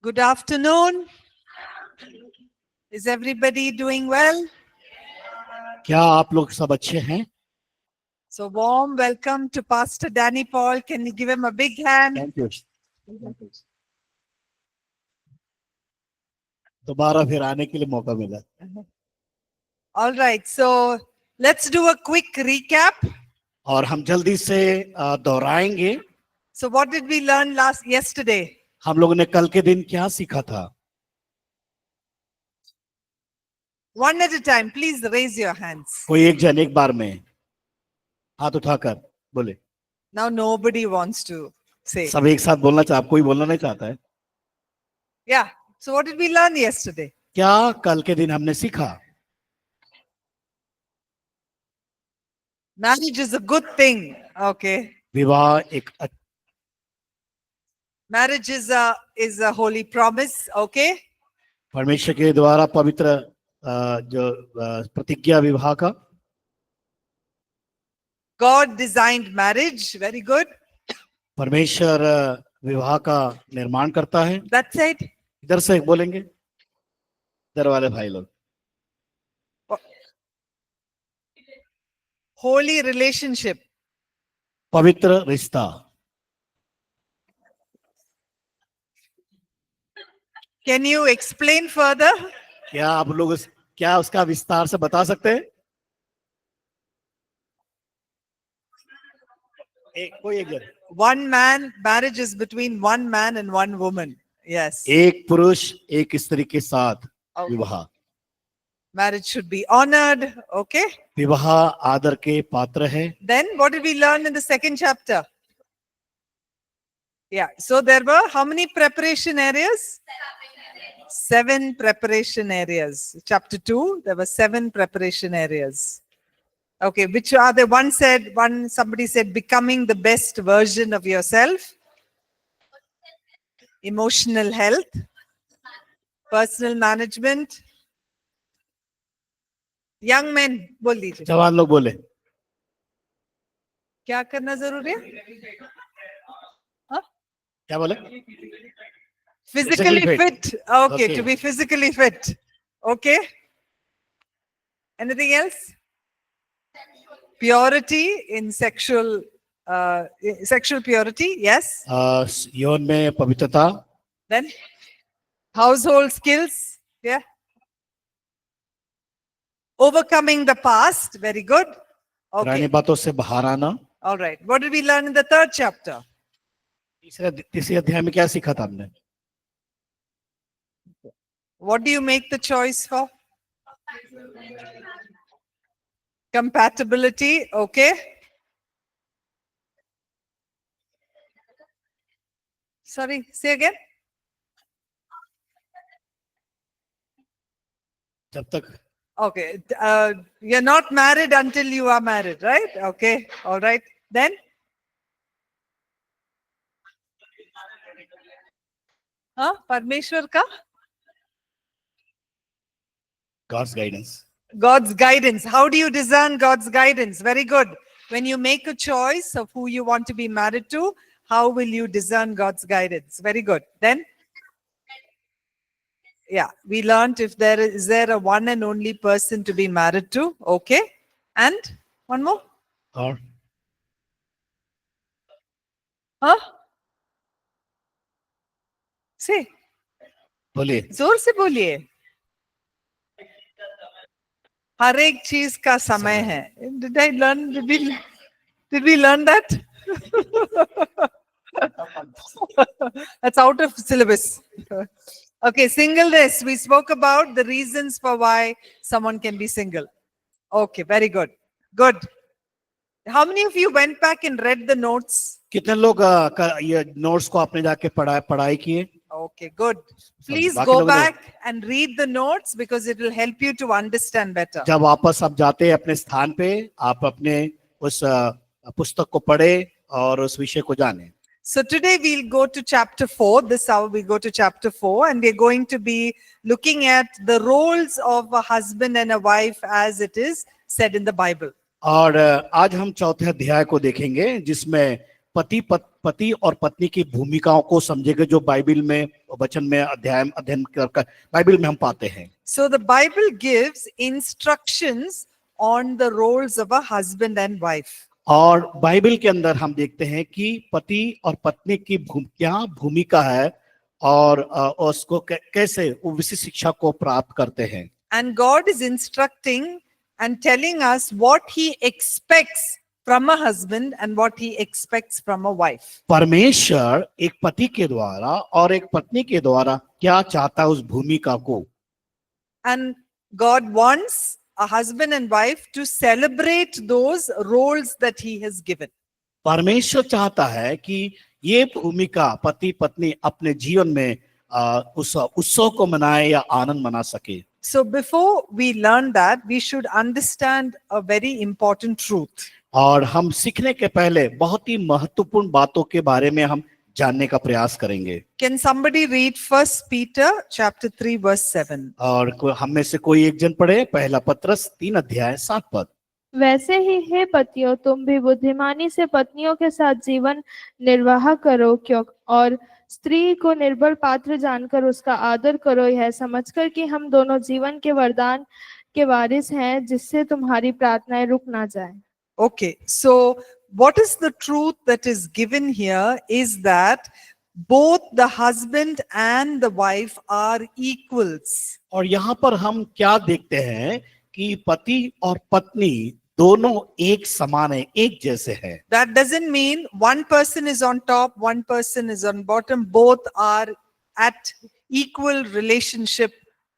Good afternoon. Is everybody doing well? क्या आप लोग सब अच्छे हैं? So warm welcome to Pastor Danny Paul. Can you give him a big hand? Thank you. दोबारा फिर आने के लिए मौका मिला। All right, so let's do a quick recap. और हम जल्दी से दोहराएंगे। So what did we learn yesterday? हम लोगों ने कल के दिन क्या सीखा था? One at a time, please raise your hands. कोई एक जन एक बार में हाथ उठाकर बोले। Now nobody wants to say. सब एक साथ बोलना चाहता, कोई बोलना नहीं चाहता है। Yeah, so what did we learn yesterday? क्या कल के दिन हमने सीखा? Marriage is a good thing, okay? विवाह एक Marriage is a holy promise, okay? परमेश्वर के द्वारा पवित्र जो प्रतिज्ञा विवाह का। God designed marriage, very good. परमेश्वर विवाह का निर्माण करता है। That's it. इधर से बोलेंगे, इधर वाले भाई लोग। Holy relationship. पवित्र रिश्ता। Can you explain further? क्या आप लोग क्या उसका विस्तार से बता सकते हैं? कोई एक जन। One man, marriage is between one man and one woman. Yes. एक पुरुष एक स्त्री के साथ Okay. विवाह। Marriage should be honored. Okay. विवाह आदर के पात्र है। Then what did we learn in the second chapter? Yeah. So there were how many preparation areas? 7 preparation areas. Chapter 2, there were 7 preparation areas. Okay, which are the somebody said becoming the best version of yourself, emotional health, personal management. Young men, बोल दीजिए जवान लोग बोले। क्या करना जरूरी है? हाँ? क्या बोले? Physically fit. Okay, Okay. to be physically fit. Okay. Anything else? Purity in sexual purity. Yes. यौन में पवित्रता। Then household skills. Yeah. Overcoming the past. Very good. पुरानी Okay. बातों से बाहर आना। All right. What did we learn in the third chapter? तीसरे अध्याय में क्या सीखा था हमने? What do you make the choice for? Compatibility. Okay. Sorry, say again. जब तक Okay. You're not married until you are married, right? Okay. All right. Then? Huh? Parmeshwar ka? God's guidance. God's guidance. How do you discern God's guidance? Very good. When you make a choice of who you want to be married to, how will you discern God's guidance? Very good. Then? Yeah, we learned if is there a one and only person to be married to? Okay. And one more? और Huh? Say. बोलिए। जोर से बोलिए। हर एक चीज का समय है. Did we learn that? That's out of syllabus. Okay, singleness. We spoke about the reasons for why someone can be single. Okay, very good. Good. How many of you went back and read the notes? कितने लोग ये notes को आपने जाके पढ़ाई किए? Okay, good. Please बाकी go लोगों ने- back and read the notes because it will help you to understand better. जब वापस आप जाते हैं अपने स्थान पे, आप अपने उस पुस्तक को पढ़े और उस विषय को जाने। So today we'll go to chapter 4. This hour we go to chapter 4 and we're going to be looking at the roles of a husband and a wife as it is said in the Bible. और आज हम चौथे अध्याय को देखेंगे जिसमें पति और पत्नी की भूमिकाओं को समझेंगे जो बाइबल में वचन में अध्ययन कर बाइबल में हम पाते हैं। So the Bible gives instructions on the roles of a husband and wife. और बाइबल के अंदर हम देखते हैं कि पति और पत्नी की क्या भूमिका है और उसको कैसे वो विशिष्ट शिक्षा को प्राप्त करते हैं। And God is instructing and telling us what He expects from a husband and what He expects from a wife. परमेश्वर एक पति के द्वारा और एक पत्नी के द्वारा क्या चाहता है उस भूमिका को। And God wants a husband and wife to celebrate those roles that He has given. परमेश्वर चाहता है कि ये भूमिका पति पत्नी अपने जीवन में उस उत्सव को मनाए या आनंद मना सके। So before we learn that, we should understand a very important truth. और हम सीखने के पहले बहुत ही महत्वपूर्ण बातों के बारे में हम जानने का प्रयास करेंगे। Can somebody read 1 Peter chapter 3 verse 7? और हम में से कोई एक जन पढ़े पहला पत्रस 3 अध्याय 7 पद। वैसे ही हे पतियों, तुम भी बुद्धिमानी से पत्नियों के साथ जीवन निर्वाह करो, क्यों और स्त्री को निर्बल पात्र जानकर उसका आदर करो, यह समझकर कि हम दोनों जीवन के वरदान के वारिस हैं, जिससे तुम्हारी प्रार्थनाएं रुक ना जाए। Okay, so what is the truth that is given here is that both the husband and the wife are equals. और यहाँ पर हम क्या देखते हैं कि पति और पत्नी दोनों एक समान है, एक जैसे हैं। That doesn't mean one person is on top, one person is on bottom. Both are at equal relationship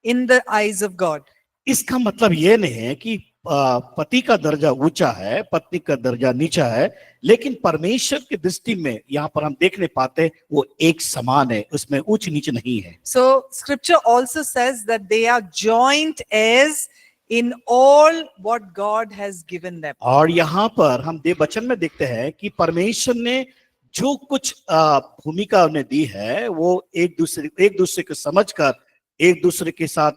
in the eyes of God. इसका मतलब ये नहीं है कि पति का दर्जा ऊंचा है, पत्नी का दर्जा नीचा है, लेकिन परमेश्वर की दृष्टि में यहाँ पर हम देखने पाते वो एक समान है, उसमें ऊंच नीच नहीं है। So scripture also says that they are joint heirs in all what God has given them. और यहाँ पर हम वचन में देखते हैं कि परमेश्वर ने जो कुछ भूमिका उन्हें दी है वो एक दूसरे को समझकर एक दूसरे के साथ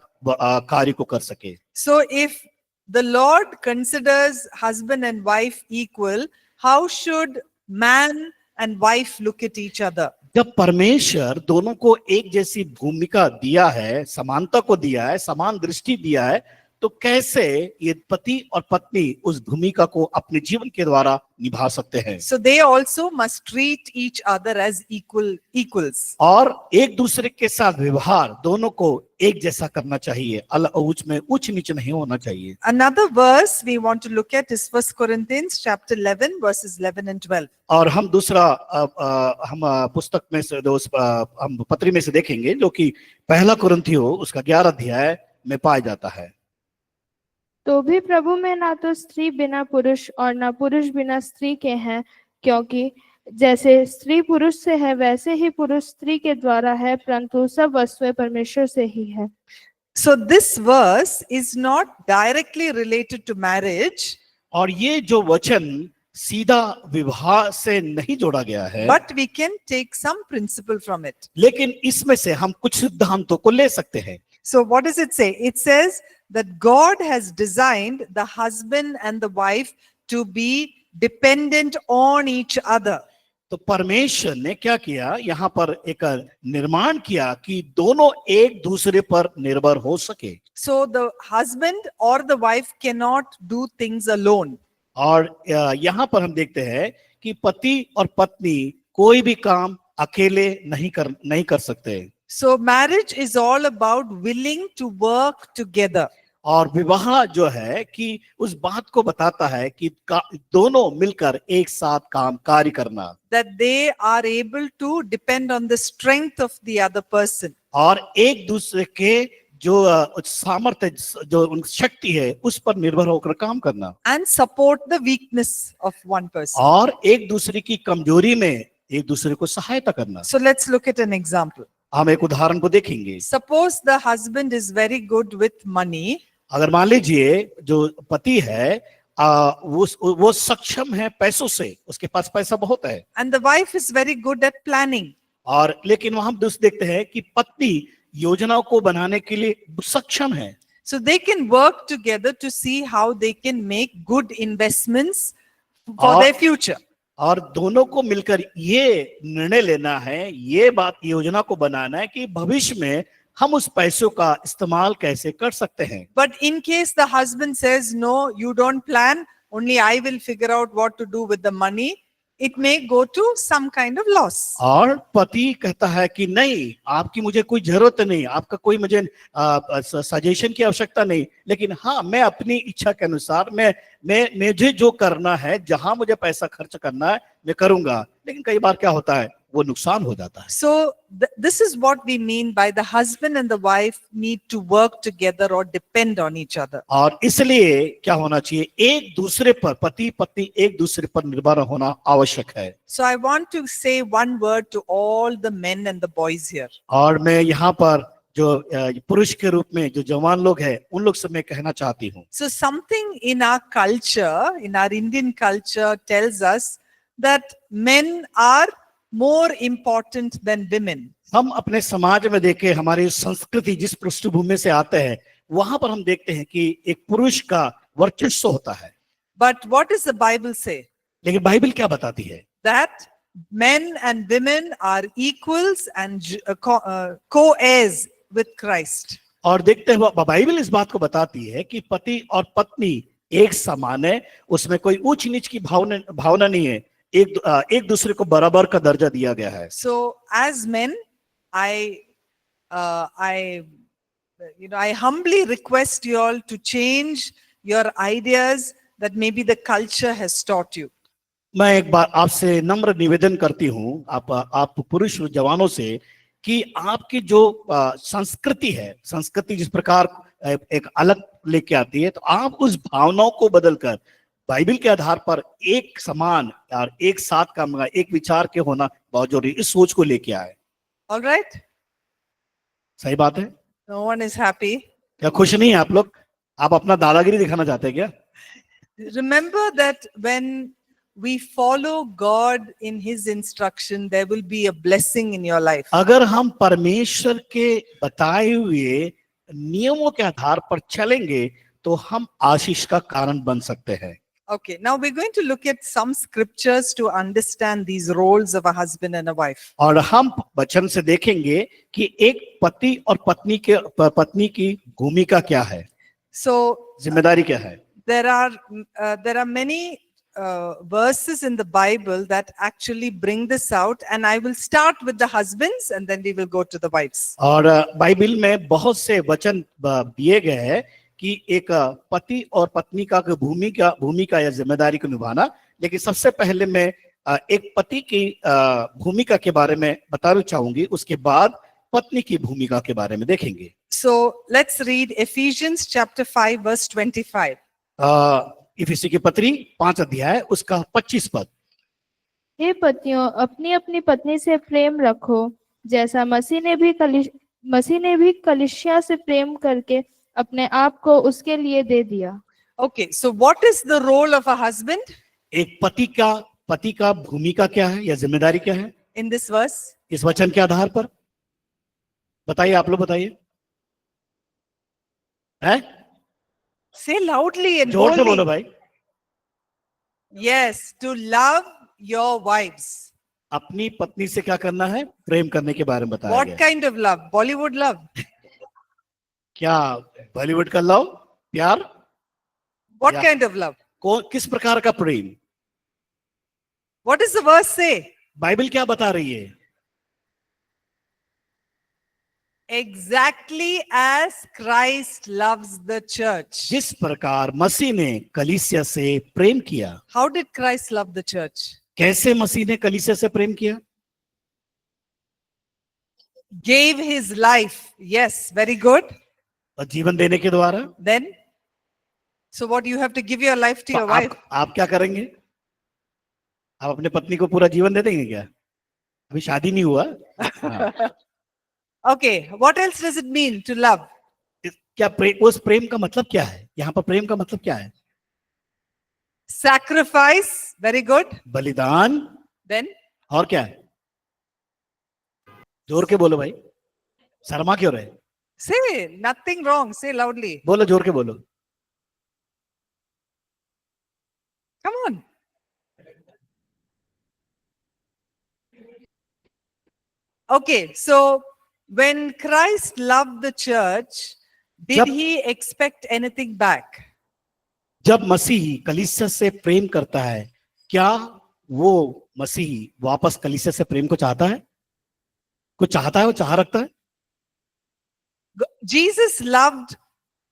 कार्य को कर सके। So if the Lord considers husband and wife equal, how should man and wife look at each other? जब परमेश्वर दोनों को एक जैसी भूमिका दिया है, समानता को दिया है, समान दृष्टि दिया है, तो कैसे ये पति और पत्नी उस भूमिका को अपने जीवन के द्वारा निभा सकते हैं। So they also must treat each other as equals. और एक दूसरे के साथ व्यवहार दोनों को एक जैसा करना चाहिए, उच्च नीच नहीं होना चाहिए। Another verse we want to look at is 1 Corinthians chapter 11 verses 11 and 12. और हम दूसरा हम पुस्तक में से हम पत्री में से देखेंगे जो कि पहला कुरिन्थियों उसका 11 अध्याय में पाया जाता है। तो भी प्रभु में ना तो स्त्री बिना पुरुष और ना पुरुष बिना स्त्री के हैं, क्योंकि जैसे स्त्री पुरुष से है वैसे ही पुरुष स्त्री के द्वारा है, परंतु सब वस्तुएं परमेश्वर से ही है। So this verse is not directly related to marriage, और ये जो वचन सीधा विवाह से नहीं जोड़ा गया है, but we can take some principle from it. लेकिन इसमें से हम कुछ सिद्धांतों को ले सकते हैं। So what does it say? It says that God has designed the husband and the wife to be dependent on each other. तो परमेश्वर ने क्या किया, यहाँ पर एक निर्माण किया कि दोनों एक दूसरे पर निर्भर हो सके। So the husband or the wife cannot do things alone. और यहाँ पर हम देखते हैं कि पति और पत्नी कोई भी काम अकेले नहीं कर सकते। So marriage is all about willing to work together. और विवाह जो है कि उस बात को बताता है कि दोनों मिलकर एक साथ कार्य करना। That they are able to depend on the strength of the other person. और एक दूसरे के जो सामर्थ्य जो शक्ति है उस पर निर्भर होकर काम करना। And support the weakness of one person. और एक दूसरे की कमजोरी में एक दूसरे को सहायता करना। So let's look at an example. हम एक उदाहरण को देखेंगे। Suppose the husband is very good with money. अगर मान लीजिए जो पति है वो सक्षम है पैसों से, उसके पास पैसा बहुत है। And the wife is very good at planning. और लेकिन वहां हम देखते हैं कि पत्नी योजनाओं को बनाने के लिए सक्षम है। So they can work together to see how they can make good investments for their future. और दोनों को मिलकर ये निर्णय लेना है, ये बात योजना को बनाना है कि भविष्य में हम उस पैसों का इस्तेमाल कैसे कर सकते हैं। But in case the husband says, no, you don't plan, only I will figure out what to do with the money, it may go to some kind of loss. और पति कहता है कि नहीं, आपकी मुझे कोई जरूरत नहीं, आपका कोई मुझे सजेशन की आवश्यकता नहीं, लेकिन हाँ, मैं अपनी इच्छा के अनुसार मुझे जो करना है, जहां मुझे पैसा खर्च करना है, मैं करूंगा। लेकिन कई बार क्या होता है, वो नुकसान हो जाता है। So this is what we mean by the husband and the wife need to work together or depend on each other. और इसलिए क्या होना चाहिए, एक दूसरे पर, पति पत्नी एक दूसरे पर निर्भर होना आवश्यक है। So I want to say one word to all the men and the boys here. और मैं यहाँ पर जो पुरुष के रूप में जो जवान लोग हैं, उन लोग से मैं कहना चाहती हूँ। So something in our culture, in our Indian culture, tells us that men are more important than women. हम अपने समाज में देखें, हमारी संस्कृति जिस पृष्ठभूमि से आते हैं, वहां पर हम देखते हैं कि एक पुरुष का वर्चस्व होता है। But what does the Bible say? लेकिन बाइबल क्या बताती है? That men and women are equals and co-heirs with Christ. और देखते हैं, बाइबल इस बात को बताती है कि पति और पत्नी एक समान है, उसमें कोई ऊंच नीच की भावना नहीं है, एक दूसरे को बराबर का दर्जा दिया गया है। So as men, I humbly request you all to change your ideas that maybe the culture has taught you. मैं एक बार आपसे नम्र निवेदन करती हूँ, आप पुरुष जवानों से, कि आपकी जो संस्कृति है, संस्कृति जिस प्रकार एक अलग लेके आती है, तो आप उस भावनाओं को बदलकर बाइबल के आधार पर एक समान और एक साथ का एक विचार के होना बहुत जरूरी, इस सोच को लेके आए। All right? सही बात है? No one is happy. क्या खुश नहीं है आप लोग? आप अपना दादागिरी दिखाना चाहते हैं क्या? Remember that when we follow God in His instruction, there will be a blessing in your life. अगर हम परमेश्वर के बताए हुए नियमों के आधार पर चलेंगे, तो हम आशीष का कारण बन सकते हैं। Okay, now we're going to look at some scriptures to understand these roles of a husband and a wife. और हम वचन से देखेंगे कि एक पति और पत्नी की भूमिका क्या है, So जिम्मेदारी क्या है। there are many verses in the Bible that actually bring this out, and I will start with the husbands and then we will go to the wives. और बाइबल में बहुत से वचन दिए गए हैं कि एक पति और पत्नी का भूमिका या जिम्मेदारी को निभाना, लेकिन सबसे पहले मैं एक पति की भूमिका के बारे में बताना चाहूंगी, उसके बाद पत्नी की भूमिका के बारे में देखेंगे। So let's read Ephesians chapter 5 verse 25. इफिसी की पत्री 5 अध्याय उसका 25 पद। हे पतियों, अपनी अपनी पत्नी से प्रेम रखो, जैसा मसीह ने भी कलीसिया से प्रेम करके अपने आप को उसके लिए दे दिया। Okay, so what is the role of a husband? एक पति का भूमिका क्या है या जिम्मेदारी क्या है In this verse? इस वचन के आधार पर? बताइए, आप लोग बताइए। है? Say loudly and जोर से बोलो boldly. भाई। Yes, to love your wives. अपनी पत्नी से क्या करना है? प्रेम करने के बारे में बताया What गया। kind of love? Bollywood love? क्या बॉलीवुड का लव, प्यार? What Yeah. kind of love? किस प्रकार का प्रेम? What does the verse say? Bible क्या बता रही है? Exactly as Christ loves the church. जिस प्रकार मसीह ने कलीसिया से प्रेम किया। How did Christ love the church? कैसे मसीह ने कलीसिया से प्रेम किया? Gave his life. Yes, very good. और जीवन देने के द्वारा। Then, so what, you have to give your life to तो your wife? आप क्या करेंगे? आप अपने पत्नी को पूरा जीवन दे देंगे क्या? अभी शादी नहीं हुआ। हाँ। Okay, what else does it mean to love? क्या उस प्रेम का मतलब क्या है? यहाँ पर प्रेम का मतलब क्या है? Sacrifice. Very good. बलिदान। Then, और क्या है? जोर के बोलो भाई, शर्मा क्यों रहे? say nothing wrong. Say loudly. बोलो, जोर के बोलो। Come on. Okay, so when Christ loved the church, did Jab- he expect anything back? जब मसीह कलीसिया से प्रेम करता है, क्या वो मसीह वापस कलीसिया से प्रेम को चाहता है? कुछ चाहता है? वो चाह रखता है? Jesus loved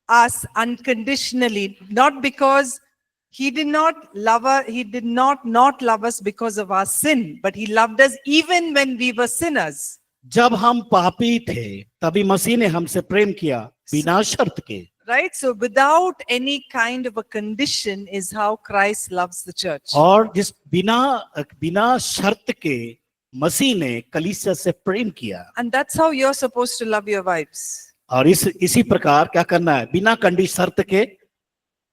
us unconditionally, not because he did not not love us because of our sin, but he loved us even when we were sinners. जब हम पापी थे तभी मसीह ने हमसे प्रेम किया बिना शर्त के. Right? So without any kind of a condition is how Christ loves the church. और जिस बिना शर्त के मसीह ने कलीसिया से प्रेम किया. And that's how you're supposed to love your wives. और इसी प्रकार क्या करना है? बिना शर्त के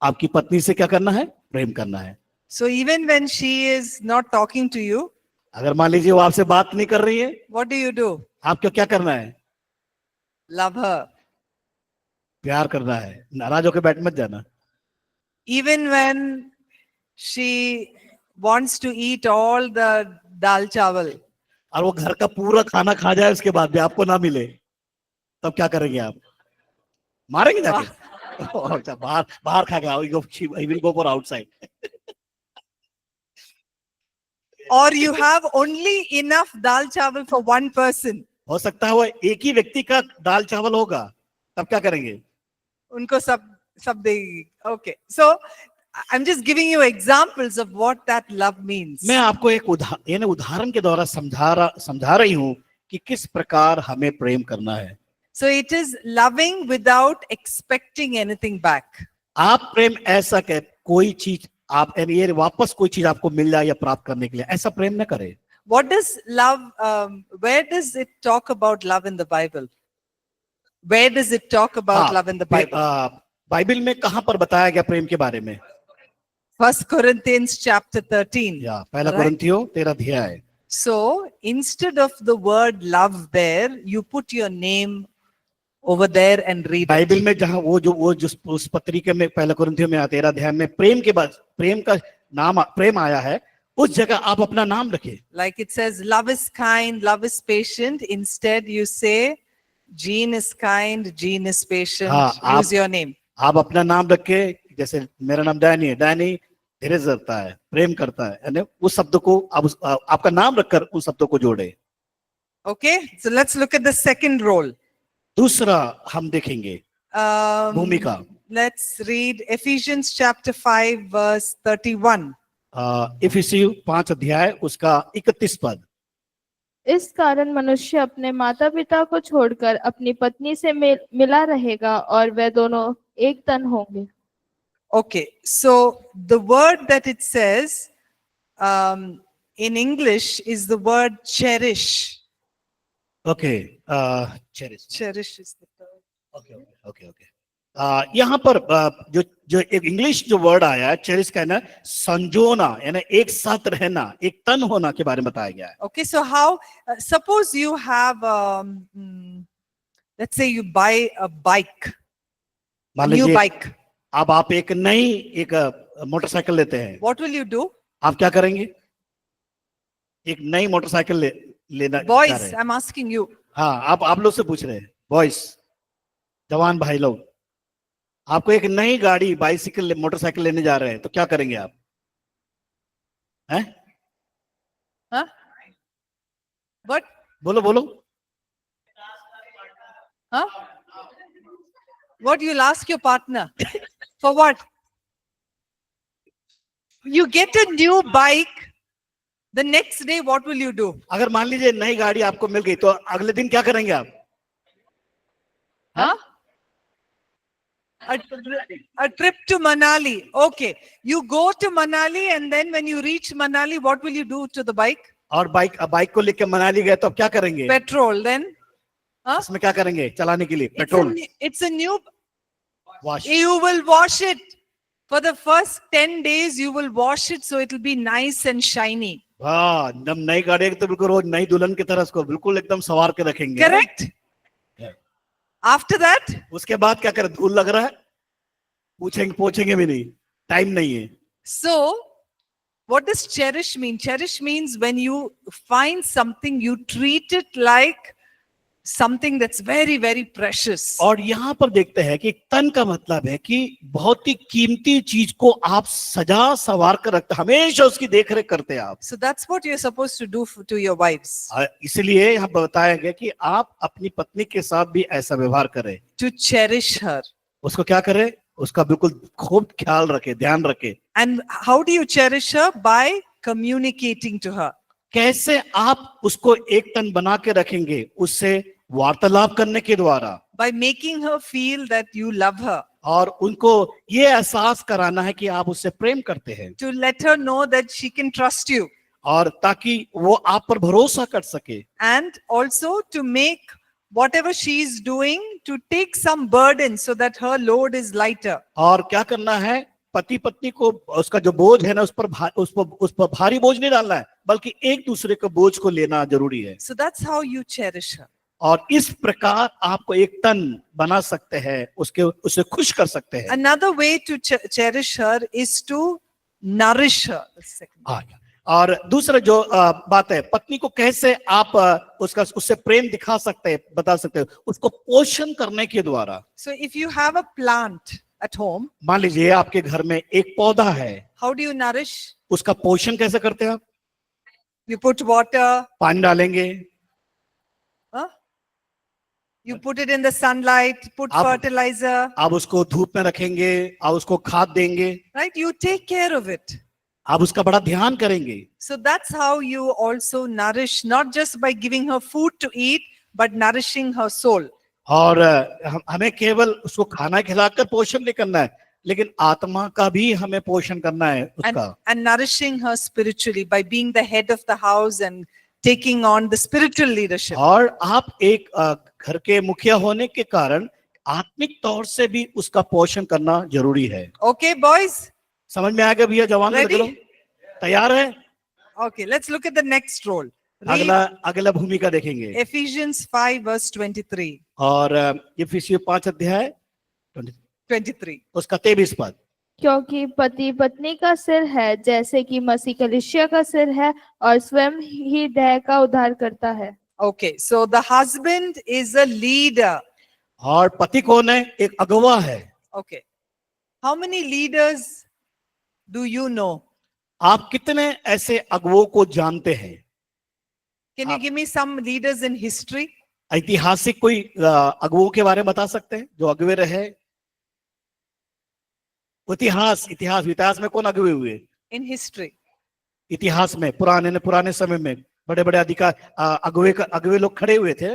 आपकी पत्नी से क्या करना है? प्रेम करना है. So even when she is not talking to you, अगर मान लीजिए वो आपसे बात नहीं कर रही है, what do you do? आपको क्या करना है? Love her. प्यार करना है. नाराज होकर बैठ मत जाना. Even when she wants to eat all the dal chawal, और वो घर का पूरा खाना खा जाए उसके बाद भी आपको ना मिले, तब क्या करेंगे आप? मारेंगे जाके? अच्छा, बाहर खा के he will go for outside. or you have only enough dal chawal for one person, हो सकता है वो एक ही व्यक्ति का दाल चावल होगा, तब क्या करेंगे? unko sab देगी. Okay, so I'm just giving you examples of what that love means. मैं आपको एक उदाहरण के द्वारा समझा रही हूं कि किस प्रकार हमें प्रेम करना है. So it is loving without expecting anything back. आप प्रेम ऐसा कह कोई चीज आप ये वापस कोई चीज आपको मिल जाए या प्राप्त करने के लिए, ऐसा प्रेम न करें. What does love, where does it talk about love in the Bible? Where does it talk about love in the Bible? Bible में कहां पर बताया गया प्रेम के बारे में? 1 Corinthians chapter 13. या पहला Right. कुरिन्थियों 13 अध्याय. So instead of the word love there, you put your name over there and read Bible it. में जहां वो जो उस पत्रिका में पहला कुरिन्थियों में 13 अध्याय में प्रेम के बाद प्रेम का नाम प्रेम आया है, उस जगह आप अपना नाम रखें. Like it says, love is kind, love is patient. Instead, you say, Jean is kind, Jean is patient. हाँ, Use your name. आप अपना नाम रखे. जैसे मेरा नाम डैनी है, डैनी धीरज रखता है, प्रेम करता है, यानी उस शब्द को आप आपका नाम रखकर उस शब्दों को जोड़े. Okay, so let's look at the second role. दूसरा हम देखेंगे भूमिका. Let's read Ephesians chapter 5 verse 31. इफिसियों 5 अध्याय उसका 31 पद. इस कारण मनुष्य अपने माता पिता को छोड़कर अपनी पत्नी से मिला रहेगा और वे दोनों एक तन होंगे. Okay, so the word that it says in English is the word cherish. Okay, cherish. Cherish is the term. Okay okay okay. यहाँ पर जो एक इंग्लिश जो वर्ड आया है चेरिश का ना, संजोना यानी एक साथ रहना, एक तन होना के बारे में बताया गया है. Okay, so how, suppose you have, let's say you buy a bike, मान new लीजिए bike. अब आप एक नई एक मोटरसाइकिल लेते हैं, What will you do? आप क्या करेंगे? एक नई मोटरसाइकिल लेना चाह Boys, रहे हैं. I'm asking you. हाँ, आप लोग से पूछ रहे हैं, बॉयज, जवान भाई लोग, आपको एक नई गाड़ी बाइसिकल मोटरसाइकिल लेने जा रहे हैं, तो क्या करेंगे आप? हैं? Huh? What? बोलो. Huh? What you'll ask your partner? For what? You get a new bike. The next day, what will you do? अगर मान लीजिए नई गाड़ी आपको मिल गई, तो अगले दिन क्या करेंगे आप? Huh? A trip to Manali. Okay. You go to Manali and then when you reach Manali, what will you do to the bike? और बाइक को लेकर मनाली गए तो अब क्या करेंगे? Petrol. Then? Huh? इसमें क्या करेंगे चलाने के लिए? Petrol. It's a new. Wash. You will wash it. For the first 10 days, you will wash it so it will be nice and shiny. हाँ, जब नई गाड़ी तो बिल्कुल रोज नई दुल्हन की तरह उसको बिल्कुल एकदम सवार के रखेंगे. Correct? After that? उसके बाद क्या करें? धूल लग रहा है, पूछेंगे भी नहीं, टाइम नहीं है. So, What does cherish mean? Cherish means when you find something, you treat it like something that's very, very precious. और यहाँ पर देखते हैं कि तन का मतलब है कि बहुत ही कीमती चीज को आप सजा सवार कर रखते, हमेशा उसकी देखरेख करते हैं आप। So that's what you're supposed to do to your wives. इसलिए यहाँ बताया गया कि आप अपनी पत्नी के साथ भी ऐसा व्यवहार करें, To cherish her. उसको क्या करें, उसका बिल्कुल खूब ख्याल रखे, ध्यान रखे। And how do you cherish her? By communicating to her. कैसे आप उसको एक तन बना के रखेंगे? उससे वार्तालाप करने के द्वारा, By making her feel that you love her. और उनको ये एहसास कराना है कि आप उससे प्रेम करते हैं, To let her know that she can trust you. और ताकि वो आप पर भरोसा कर सके। And also to make whatever she is doing to take some burden so that her load is lighter. और क्या करना है, पति पत्नी को उसका जो बोझ है ना, उस पर भारी बोझ नहीं डालना है, बल्कि एक दूसरे के बोझ को लेना जरूरी है। So that's how you cherish her. और इस प्रकार आपको एक तन बना सकते हैं, उसे खुश कर सकते हैं। Another way to cherish her is to nourish her. The second. और दूसरा जो बात है, पत्नी को कैसे आप उससे प्रेम दिखा सकते हैं, बता सकते हैं, उसको पोषण करने के द्वारा। So if you have a plant at home, मान लीजिए आपके घर में एक पौधा है, how do you nourish? उसका पोषण कैसे करते हैं आप? You put water, पानी डालेंगे, huh? You put it in the sunlight, put fertilizer, आप उसको धूप में रखेंगे, आप उसको खाद देंगे, right? You take care of it. आप उसका बड़ा ध्यान करेंगे। So that's how you also nourish, not just by giving her food to eat, but nourishing her soul. और हमें केवल उसको खाना खिलाकर पोषण नहीं करना है, लेकिन आत्मा का भी हमें पोषण करना है उसका। And nourishing her spiritually by being the head of the house and taking on the spiritual leadership. और आप एक घर के मुखिया होने के कारण आत्मिक तौर से भी उसका पोषण करना जरूरी है। Okay, boys? समझ में आ गया भैया? जवान Ready? लोग तैयार है? Okay, let's look at the next role. अगला भूमिका देखेंगे। Ephesians 5 verse 23. और इफिसियों 5 अध्याय 23. उसका 23 पद। क्योंकि पति पत्नी का सिर है, जैसे कि मसीह कलीसिया का सिर है, और स्वयं ही देह का उद्धार करता है। Okay, so the husband is a leader. और पति कौन है? एक अगुवा है। Okay. How many leaders do you know? आप कितने ऐसे अगुवों को जानते हैं? Can you give me some leaders in history? ऐतिहासिक कोई अगुवों के बारे में बता सकते हैं जो अगुवे रहे? इतिहास में कौन अगुवे हुए? In history. इतिहास में पुराने समय में बड़े बड़े अगुवे लोग खड़े हुए थे।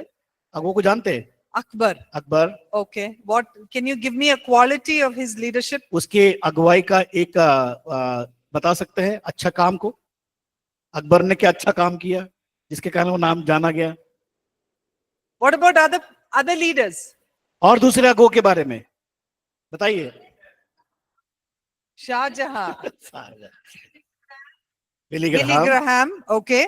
अगुवों को जानते हैं? Akbar. Okay. What can you give me a quality of his leadership? उसके अगुवाई का एक बता सकते हैं अच्छा काम को? अकबर ने क्या अच्छा काम किया जिसके कारण वो नाम जाना गया? What about other leaders? और दूसरे अगुवों के बारे में बताइए। Shahjahan. Billy Billy Graham. Okay.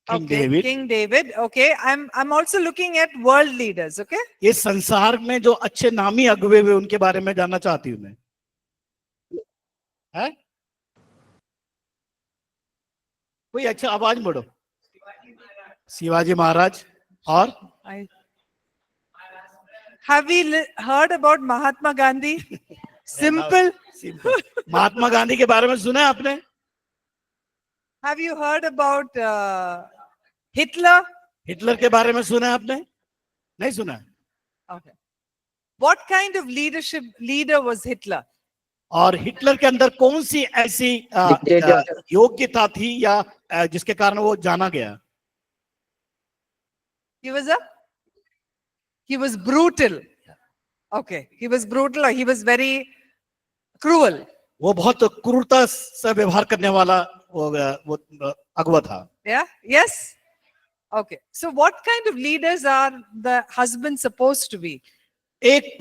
King David. Okay. I'm also looking at world leaders. Okay. ये संसार में जो अच्छे नामी अगुवे हुए उनके बारे में जानना चाहती हूँ मैं। है? कोई अच्छा आवाज बढ़ो। शिवाजी महाराज। और Have we heard about Mahatma Gandhi? Simple. Mahatma Gandhi के बारे में सुना है आपने? Have you heard about Hitler? Hitler के बारे में सुना है आपने? नहीं सुना है? Okay. What kind of leader was Hitler? और हिटलर के अंदर कौन सी ऐसी योग्यता थी या जिसके कारण वो जाना गया? He was brutal. Okay. He was brutal, or he was very cruel. वो बहुत क्रूरता से व्यवहार करने वाला वो अगुवा था। Yeah. Yes. Okay. So what kind of leaders are the husband supposed to be? एक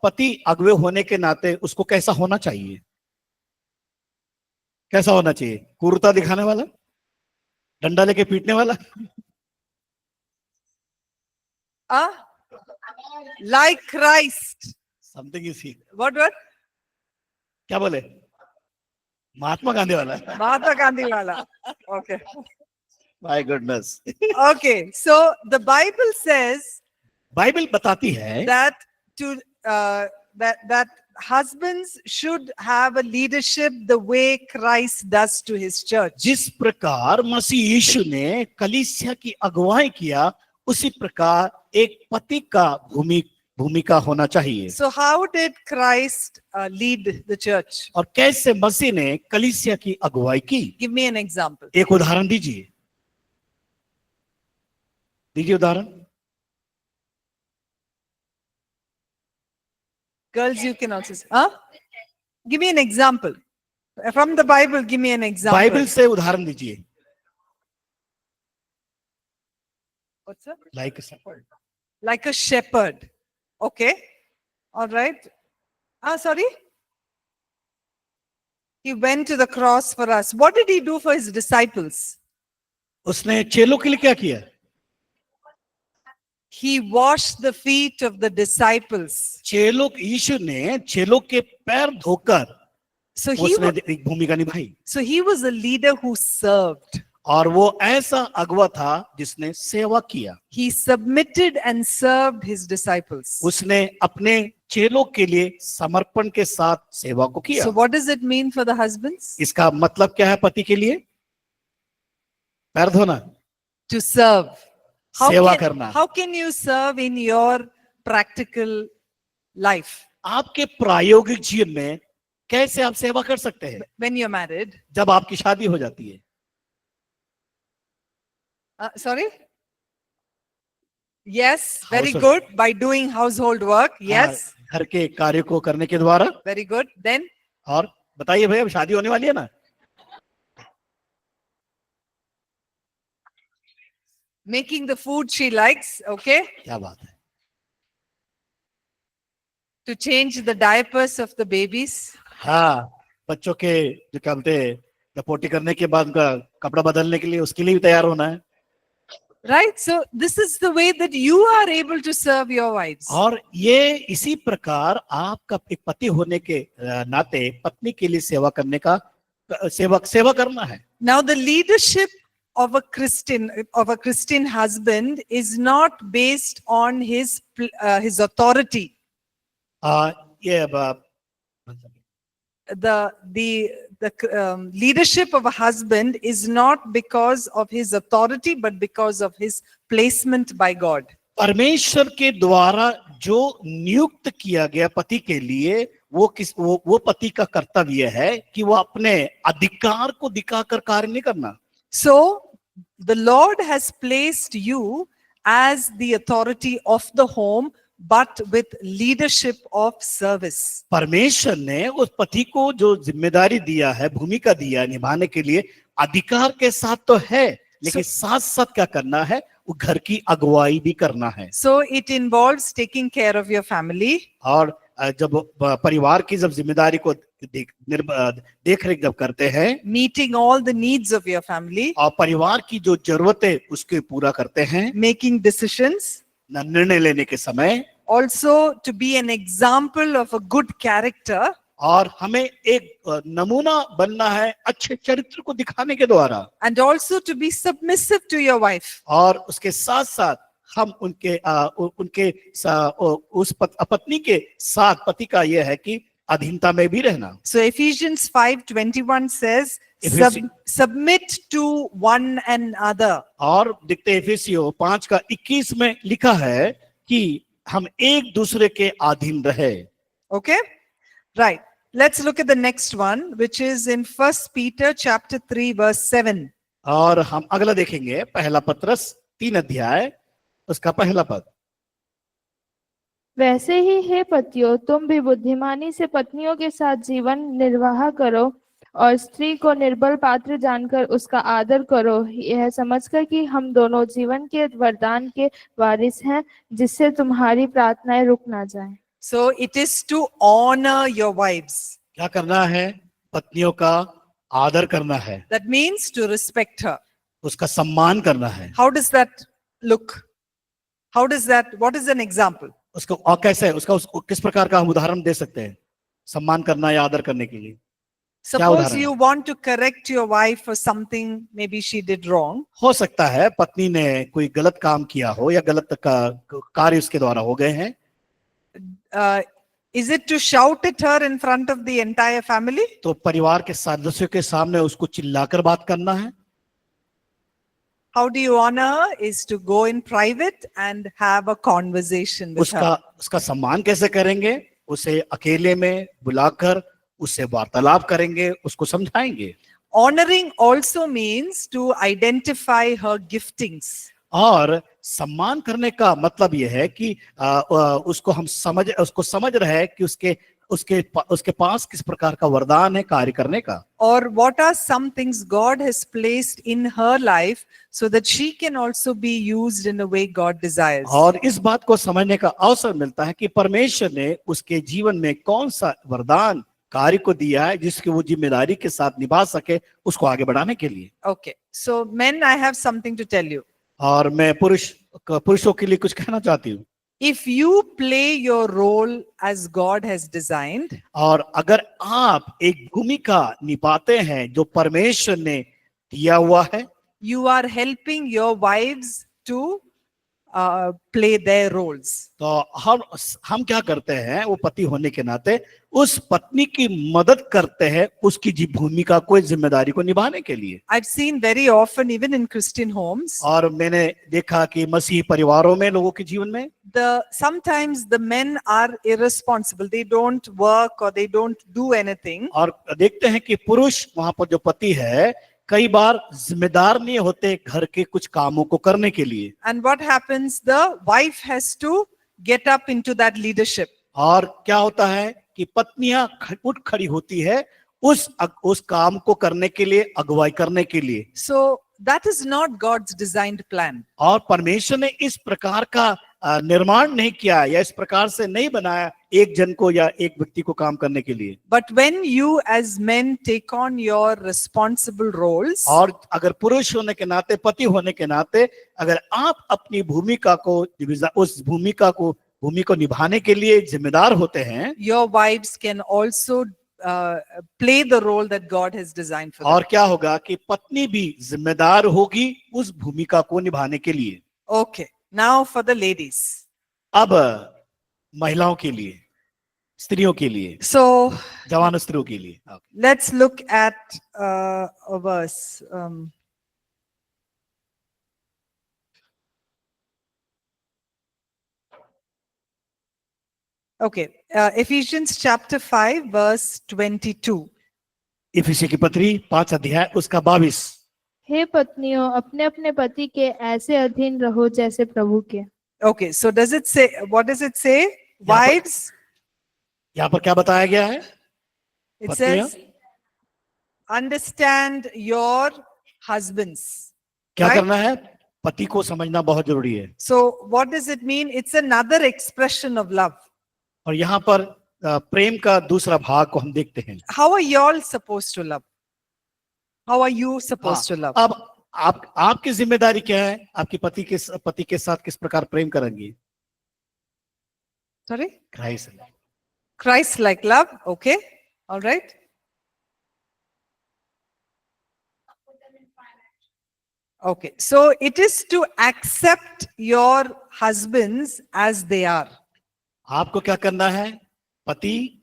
पति अगुवे होने के नाते उसको कैसा होना चाहिए? कैसा होना चाहिए? क्रूरता दिखाने वाला? डंडा लेके पीटने वाला? Like Christ. Something is here. What? क्या बोले? महात्मा गांधी वाला? Mahatma Gandhi wala. Okay. My goodness. Okay. So the Bible says Bible बताती है that to that husbands should have a leadership the way Christ does to his church. जिस प्रकार मसीह यीशु ने कलीसिया की अगुवाई किया, उसी प्रकार एक पति का भूमिका होना चाहिए। So how did Christ lead the church? और कैसे मसीह ने कलीसिया की अगुवाई की? Give me an example. एक उदाहरण दीजिए, उदाहरण। Girls, you can also say, huh? Give me an example. From the Bible, give me an example. Bible से उदाहरण दीजिए। What's that? Like a shepherd. Like a shepherd. Okay. All right. Sorry. He went to the cross for us. What did he do for his disciples? उसने चेलों के लिए क्या किया? He washed the feet of the disciples. यीशु ने चेलों के पैर धोकर So उसने एक भूमिका निभाई। he was a leader who served. और वो ऐसा अगुवा था जिसने सेवा किया। He submitted and served his disciples. उसने अपने चेलों के लिए समर्पण के साथ सेवा को किया। So what does it mean for the husbands? इसका मतलब क्या है पति के लिए? पैर धोना, To serve. सेवा करना। How can you serve in your practical life? आपके प्रायोगिक जीवन में कैसे आप सेवा कर सकते हैं? When you're married. जब आपकी शादी हो जाती है। Sorry? Yes, very Household. good. By doing household work. Yes, घर के कार्य को करने के द्वारा। very good. Then और बताइए भाई, अब शादी होने वाली है ना? making the food she likes. Okay. क्या बात है। To change the diapers of the babies. हाँ, बच्चों के जो क्या बोलते हैं, लपोटी करने के बाद उनका कपड़ा बदलने के लिए, उसके लिए भी तैयार होना है। Right. So this is the way that you are able to serve your wives. और ये इसी प्रकार आपका एक पति होने के नाते पत्नी के लिए सेवा करने का सेवा करना है। Now the leadership of a Christian husband is not based on his authority. ये the leadership of a husband is not because of his authority but because of his placement by God. परमेश्वर के द्वारा जो नियुक्त किया गया पति के लिए, वो पति का कर्तव्य है कि वो अपने अधिकार को दिखाकर कार्य नहीं करना। So the Lord has placed you as the authority of the home but with leadership of service. परमेश्वर ने उस पति को जो जिम्मेदारी दिया है, भूमिका दिया निभाने के लिए, अधिकार के साथ तो है, लेकिन साथ साथ क्या करना है? वो घर की अगुवाई भी करना है। So it involves taking care of your family. और जब परिवार की जब जिम्मेदारी को देख रेख जब करते हैं, meeting all the needs of your family, और परिवार की जो जरूरतें उसके पूरा करते हैं, making decisions, निर्णय लेने के समय, also to be an example of a good character, और हमें एक नमूना बनना है अच्छे चरित्र को दिखाने के द्वारा, and also to be submissive to your wife. और उसके साथ साथ हम उनके उस पत्नी के साथ पति का यह है कि अधीनता में भी रहना। So Ephesians 5:21 says, submit to one another. और दिखते एफेसियों 5:21 में लिखा है कि हम एक दूसरे के अधीन रहे। Okay, right. Let's look at the next one, which is in 1 Peter chapter 3 verse 7. और हम अगला देखेंगे, पहला पत्रस 3 अध्याय उसका पहला पद। वैसे ही हे पतियों, तुम भी बुद्धिमानी से पत्नियों के साथ जीवन निर्वाह करो और स्त्री को निर्बल पात्र जानकर उसका आदर करो, यह समझकर कि हम दोनों जीवन के वरदान के वारिस हैं, जिससे तुम्हारी प्रार्थनाएं रुक ना जाएं। So it is to honor your wives. क्या करना है? पत्नियों का आदर करना है। That means to respect her. उसका सम्मान करना है। How does that look? What is an example? उसको और कैसे उसका किस प्रकार का हम उदाहरण दे सकते हैं? सम्मान करना या आदर करने के लिए। Suppose उदाहरण you want to correct your wife for something maybe she did wrong. हो सकता है पत्नी ने कोई गलत काम किया हो या गलत कार्य उसके द्वारा हो गए हैं, Is it to shout at her in front of the entire family? तो परिवार के सदस्यों के सामने उसको चिल्लाकर बात करना है। How do you honor her? Is to go in private and have a conversation with her. उसका सम्मान कैसे करेंगे? उसे अकेले में बुलाकर उससे वार्तालाप करेंगे, उसको समझाएंगे। Honoring also means to identify her giftings. और सम्मान करने का मतलब यह है कि उसको समझ रहे हैं कि उसके पास किस प्रकार का वरदान है कार्य करने का, Or what are some things God has placed in her life so that she can also be used in a way God desires. और इस बात को समझने का अवसर मिलता है कि परमेश्वर ने उसके जीवन में कौन सा वरदान कार्य को दिया है जिसकी वो जिम्मेदारी के साथ निभा सके उसको आगे बढ़ाने के लिए। Okay, so men, I have something to tell you. और मैं पुरुषों के लिए कुछ कहना चाहती हूँ। If you play your role as God has designed, और अगर आप एक भूमिका निभाते हैं जो परमेश्वर ने दिया हुआ है, you are helping your wives to play their roles. तो हम क्या करते हैं, वो पति होने के नाते उस पत्नी की मदद करते हैं उसकी भूमिका को, जिम्मेदारी को निभाने के लिए। I've seen very often even in Christian homes, और मैंने देखा कि मसीही परिवारों में, लोगों के जीवन में sometimes the men are irresponsible. They don't work or they don't do anything. और देखते हैं कि पुरुष वहां पर जो पति है कई बार जिम्मेदार नहीं होते घर के कुछ कामों को करने के लिए। And what happens? The wife has to get up into that leadership. और क्या होता है कि पत्नियां उठ खड़ी होती है उस काम को करने के लिए, अगुवाई करने के लिए। So that is not God's designed plan. और परमेश्वर ने इस प्रकार का निर्माण नहीं किया या इस प्रकार से नहीं बनाया एक जन को या एक व्यक्ति को काम करने के लिए। But when you as men take on your responsible roles, और अगर पुरुष होने के नाते, पति होने के नाते, अगर आप अपनी भूमिका को, उस भूमिका को निभाने के लिए जिम्मेदार होते हैं, your wives can also play the role that God has designed for them. और क्या होगा कि पत्नी भी जिम्मेदार होगी उस भूमिका को निभाने के लिए। Okay, now for the ladies. अब महिलाओं के लिए, स्त्रियों के लिए, So जवान स्त्रियों के लिए। let's look at a verse. Okay, Ephesians chapter 5 verse 22. इफिसी की पत्री 5 अध्याय उसका 22। हे पत्नियों, अपने अपने पति के ऐसे अधीन रहो जैसे प्रभु के। Okay, so does it say, what does it say? Wives, यहाँ पर क्या बताया गया है? it पत्नियां? says, understand your husbands. क्या Right? करना है? पति को समझना बहुत जरूरी है। So what does it mean? It's another expression of love. और यहाँ पर प्रेम का दूसरा भाग को हम देखते हैं। How are y'all supposed to love? How are you supposed to love? अब आपकी जिम्मेदारी क्या है? आपकी पति के साथ किस प्रकार प्रेम करेंगी? Sorry? Christ-like love. Okay. All right. Okay. So it is to accept your husbands as they are. आपको क्या करना है? पति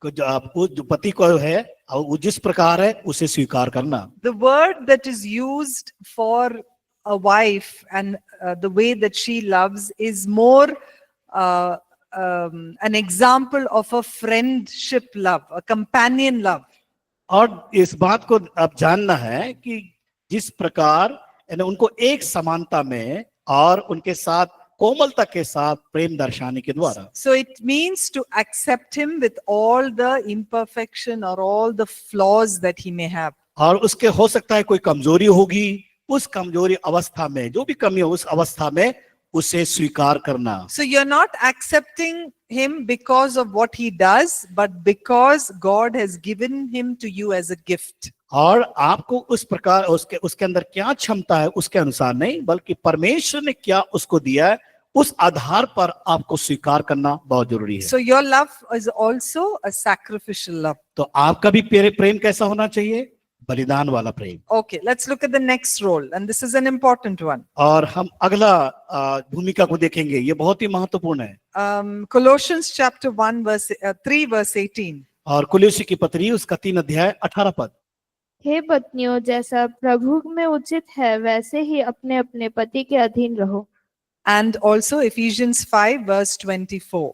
को, जो पति को है वो जिस प्रकार है उसे स्वीकार करना। The word that is used for a wife and the way that she loves is more an example of a friendship love, a companion love. और इस बात को अब जानना है कि जिस प्रकार उनको एक समानता में और उनके साथ कोमलता के साथ प्रेम दर्शाने के द्वारा। So it means to accept him with all the imperfection or all the flaws that he may have. और उसके हो सकता है कोई कमजोरी होगी, उस कमजोरी अवस्था में जो भी कमी हो उस अवस्था में उसे स्वीकार करना। So you're not accepting him because of what he does, but because God has given him to you as a gift. और आपको उस प्रकार उसके अंदर क्या क्षमता है उसके अनुसार नहीं, बल्कि परमेश्वर ने क्या उसको दिया है उस आधार पर आपको स्वीकार करना बहुत जरूरी है। So your love is also a sacrificial love. तो आपका भी प्रेम कैसा होना चाहिए? बलिदान वाला प्रेम। Okay, let's look at the next role, and this is an important one. और हम अगला भूमिका को देखेंगे, ये बहुत ही महत्वपूर्ण है। Colossians chapter 1 verse 3 verse 18. और कुलुस्सी की पत्री उसका 3 अध्याय 18 पद। हे पत्नियों, जैसा प्रभु में उचित है वैसे ही अपने अपने पति के अधीन रहो। And also Ephesians 5 verse 24.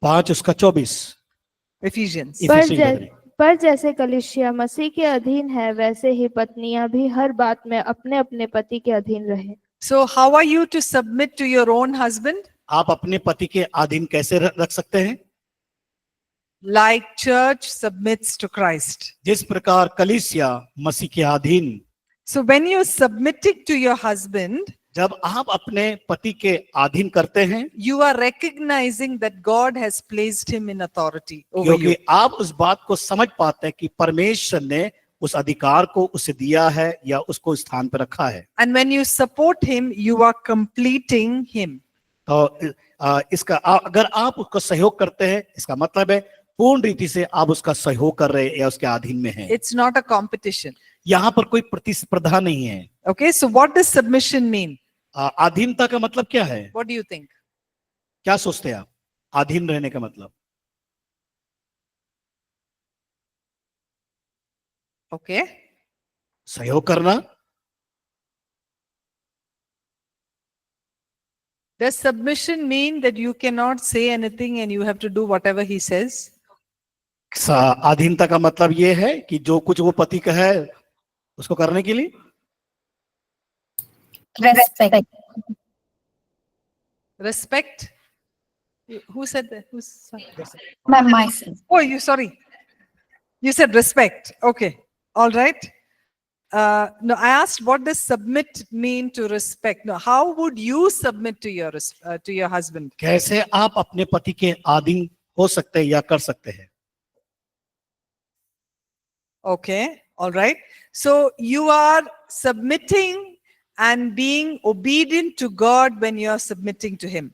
5 उसका 24। Ephesians. पर जैसे कलीसिया मसीह के अधीन है वैसे ही पत्नियां भी हर बात में अपने अपने पति के अधीन रहे। So how are you to submit to your own husband? आप अपने पति के अधीन कैसे रख सकते हैं? Like church submits to Christ. जिस प्रकार कलीसिया मसीह के अधीन। So when you're submitting to your husband, जब आप अपने पति के अधीन करते हैं, you are recognizing that God has placed him in authority over you. क्योंकि आप उस बात को समझ पाते हैं कि परमेश्वर ने उस अधिकार को उसे दिया है या उसको स्थान पर रखा है। And when you support him, you are completing him. तो इसका अगर आप उसको सहयोग करते हैं, इसका मतलब है पूर्ण रीति से आप उसका सहयोग कर रहे हैं या उसके अधीन में हैं। It's not a competition. यहाँ पर कोई प्रतिस्पर्धा नहीं है। Okay, so what does submission mean? अधीनता का मतलब क्या है? What do you think? क्या सोचते हैं आप अधीन रहने का मतलब? Okay. सहयोग करना। Does submission mean that you cannot say anything and you have to do whatever he says? अधीनता का मतलब ये है कि जो कुछ वो पति का है उसको करने के लिए Respect. Respect? Who said that? Who's Myself. Oh, you sorry. You said respect. Okay. All right. No, I asked what does submit mean to respect. No, how would you submit to your husband? कैसे आप अपने पति के अधीन हो सकते हैं या कर सकते हैं? Okay. All right. So you are submitting and being obedient to God when you are submitting to him.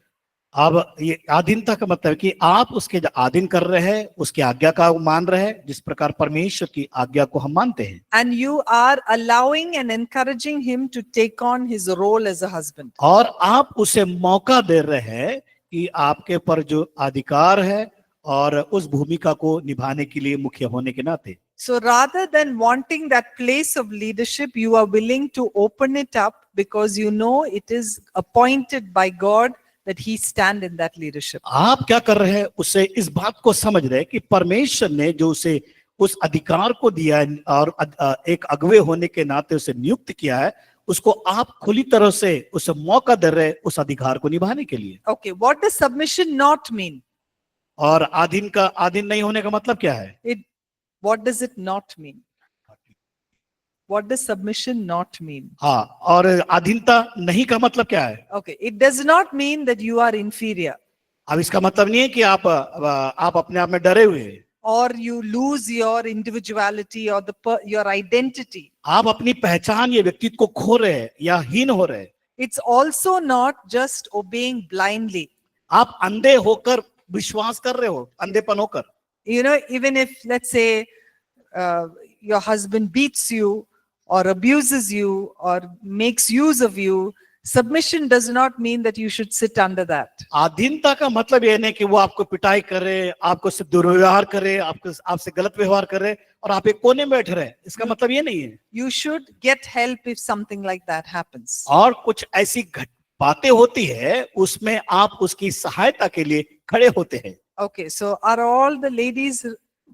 अब ये अधीनता का मतलब है कि आप उसके अधीन कर रहे हैं, उसकी आज्ञा का मान रहे हैं, जिस प्रकार परमेश्वर की आज्ञा को हम मानते हैं। And you are allowing and encouraging him to take on his role as a husband. और आप उसे मौका दे रहे हैं कि आपके पर जो अधिकार है और उस भूमिका को निभाने के लिए मुख्य होने के नाते। So rather than wanting that place of leadership, you are willing to open it up because you know it is appointed by God that he stand in that leadership. आप क्या कर रहे हैं? उसे इस बात को समझ रहे हैं कि परमेश्वर ने जो उसे उस अधिकार को दिया है और एक अगुवे होने के नाते उसे नियुक्त किया है, उसको आप खुली तरह से उसे मौका दे रहे हैं उस अधिकार को निभाने के लिए। Okay, what does submission not mean? और अधीन नहीं होने का मतलब क्या है? What does it not mean? What does submission not mean? हाँ, और अधीनता नहीं का मतलब क्या है? Okay, it does not mean that you are inferior. अब इसका मतलब नहीं है कि आप अपने आप में डरे हुए हैं, or you lose your individuality or your identity. आप अपनी पहचान या व्यक्तित्व को खो रहे हैं या हीन हो रहे हैं। It's also not just obeying blindly. आप अंधे होकर विश्वास कर रहे हो, अंधेपन होकर। You know, even if let's say your husband beats you or abuses you or makes use of you, submission does not mean that you should sit under that. अधीनता का मतलब ये नहीं कि वो आपको पिटाई करे, आपको से दुर्व्यवहार करे, आपसे गलत व्यवहार करे और आप एक कोने में बैठ रहे। इसका मतलब ये नहीं है। You should get help if something like that happens. और कुछ ऐसी बातें होती है उसमें आप उसकी सहायता के लिए खड़े होते हैं। Okay, so are all the ladies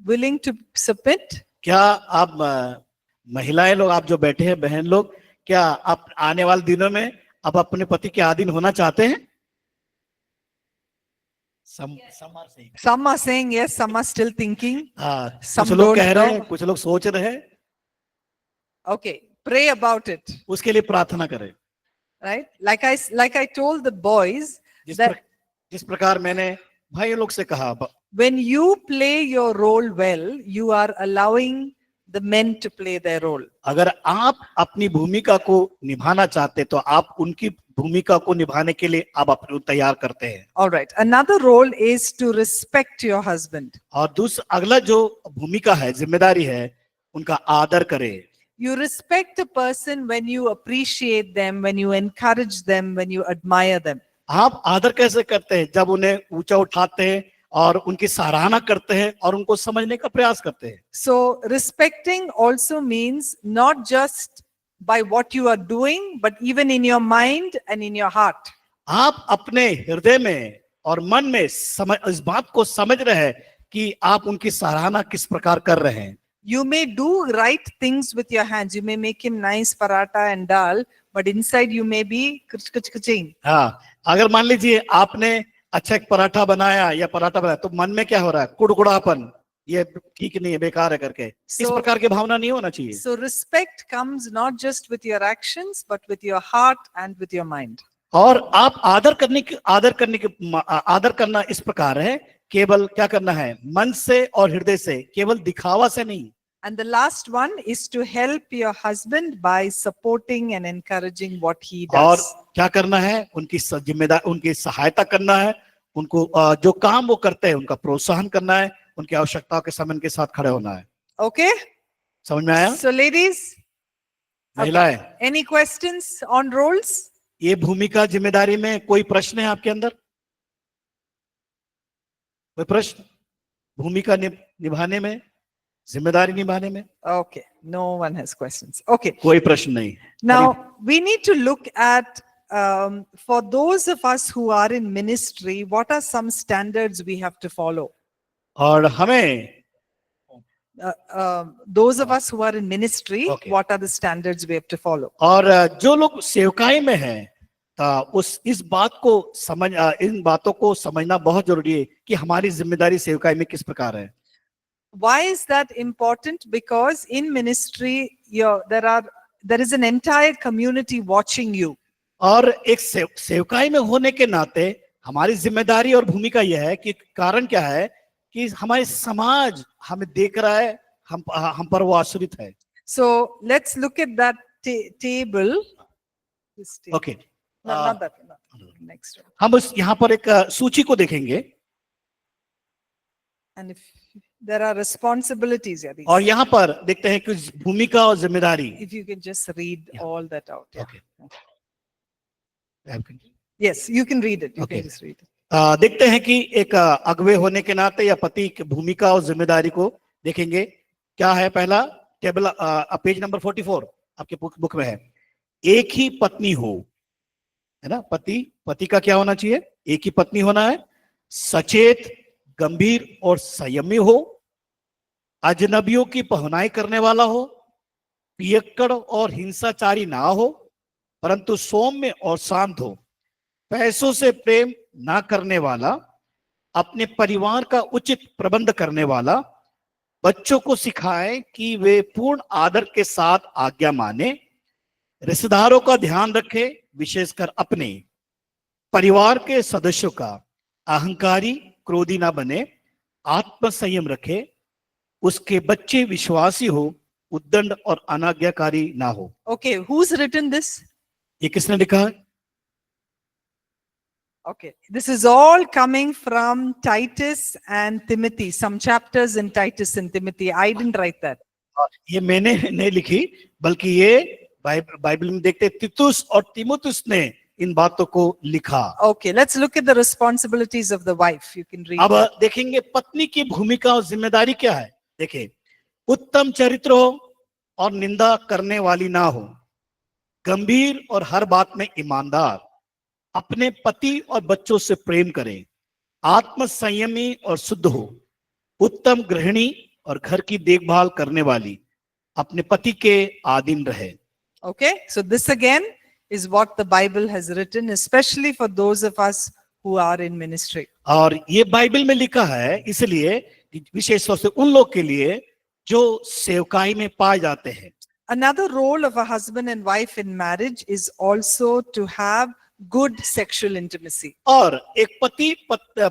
willing to submit? क्या आप महिलाएं लोग, आप जो बैठे हैं बहन लोग, क्या आप आने वाले दिनों में आप अपने पति के अधीन होना चाहते हैं? Some are saying yes, some are still thinking. कुछ लोग कह रहे हैं, कुछ लोग सोच रहे हैं। Okay, pray about it. उसके लिए प्रार्थना करें। Right? Like I told the boys जिस प्रकार मैंने भाई लोग से कहा, when you play your role well, you are allowing the men to play their role. अगर आप अपनी भूमिका को निभाना चाहते तो आप उनकी भूमिका को निभाने के लिए आप अपने को तैयार करते हैं। All right. Another role is to respect your husband. और अगला जो भूमिका है, जिम्मेदारी है, उनका आदर करें। You respect a person when you appreciate them, when you encourage them, when you admire them. आप आदर कैसे करते हैं? जब उन्हें ऊंचा उठाते हैं और उनकी सराहना करते हैं और उनको समझने का प्रयास करते हैं। So respecting also means not just by what you are doing, but even in your mind and in your heart. आप अपने हृदय में और मन में इस बात को समझ रहे हैं कि आप उनकी सराहना किस प्रकार कर रहे हैं। You may do right things with your hands. You may make him nice paratha and dal, but inside you may be kuch. हाँ, अगर मान लीजिए आपने अच्छा एक पराठा बनाया या पराठा बनाया तो मन में क्या हो रहा है? कुड़कुड़ापन, ये ठीक नहीं है, बेकार है करके। इस प्रकार की भावना नहीं होना चाहिए। So respect comes not just with your actions, but with your heart and with your mind. और आप आदर करना इस प्रकार है, केवल क्या करना है? मन से और हृदय से, केवल दिखावा से नहीं। And the last one is to help your husband by supporting and encouraging what he और does. क्या करना है? उनकी जिम्मेदारी, उनकी सहायता करना है, उनको जो काम वो करते हैं उनका प्रोत्साहन करना है, उनकी आवश्यकताओं के समय के साथ खड़े होना है। Okay? समझ में आया? So ladies, महिलाएं, any questions on roles? ये भूमिका जिम्मेदारी में कोई प्रश्न है आपके अंदर? कोई प्रश्न भूमिका निभाने में, जिम्मेदारी निभाने में? Okay, no one has questions. Okay. कोई प्रश्न नहीं। Now, we need to look at, for those of us who are in ministry, what are some standards we have to follow? और हमें Those of us who are in ministry, Okay. what are the standards we have to follow? और जो लोग सेवकाई में हैं, इस बात को इन बातों को समझना बहुत जरूरी है कि हमारी जिम्मेदारी सेवकाई में किस प्रकार है। Why is that important? Because in ministry, there is an entire community watching you. और एक सेवकाई में होने के नाते हमारी जिम्मेदारी और भूमिका यह है कि कारण क्या है कि हमारे समाज हमें देख रहा है, हम पर वो आश्रित है। So let's look at that table. This table. Okay, No, not that one. Not next one. हम यहाँ पर एक सूची को देखेंगे And if there are responsibilities, yeah, these. और यहाँ पर देखते हैं कि भूमिका और जिम्मेदारी। If you can just read Yeah. all that out. Yeah. Okay, Yes, you can read it. You Okay. can just read it. देखते हैं कि एक अगुवे होने के नाते या पति की भूमिका और जिम्मेदारी को देखेंगे। क्या है? पहला टेबल, पेज नंबर 44 आपके बुक में है। एक ही पत्नी हो, है ना? पति का क्या होना चाहिए? एक ही पत्नी होना है, सचेत, गंभीर और संयमी हो, अजनबियों की पहनाई करने वाला हो, पियक्कड़ और हिंसाचारी ना हो, परंतु सौम्य और शांत हो, पैसों से प्रेम ना करने वाला, अपने परिवार का उचित प्रबंध करने वाला, बच्चों को सिखाए कि वे पूर्ण आदर के साथ आज्ञा माने, रिश्तेदारों का ध्यान रखे, विशेषकर अपने परिवार के सदस्यों का, अहंकारी, क्रोधी ना बने, आत्म संयम रखे, उसके बच्चे विश्वासी हो, उद्दंड और अनाज्ञाकारी ना हो। Okay, who's written this? ये किसने लिखा है? Okay, this is all coming from Titus and Timothy, some chapters in Titus and Timothy. I didn't write that. ये मैंने नहीं लिखी, बल्कि ये बाइबल में देखते तीतुस और तीमुथियुस ने इन बातों को लिखा। Okay, let's look at the responsibilities of the wife. You can read अब that. देखेंगे पत्नी की भूमिका और जिम्मेदारी क्या है। देखिए, उत्तम चरित्र हो और निंदा करने वाली ना हो, गंभीर और हर बात में ईमानदार, अपने पति और बच्चों से प्रेम करें, आत्म संयमी और शुद्ध हो, उत्तम गृहिणी और घर की देखभाल करने वाली, अपने पति के अधीन रहे। Okay, so this again is what the Bible has written, especially for those of us who are in ministry. और ये बाइबल में लिखा है, इसलिए विशेष तौर से उन लोग के लिए जो सेवकाई में पाए जाते हैं। Another role of a husband and wife in marriage is also to have good sexual intimacy. और एक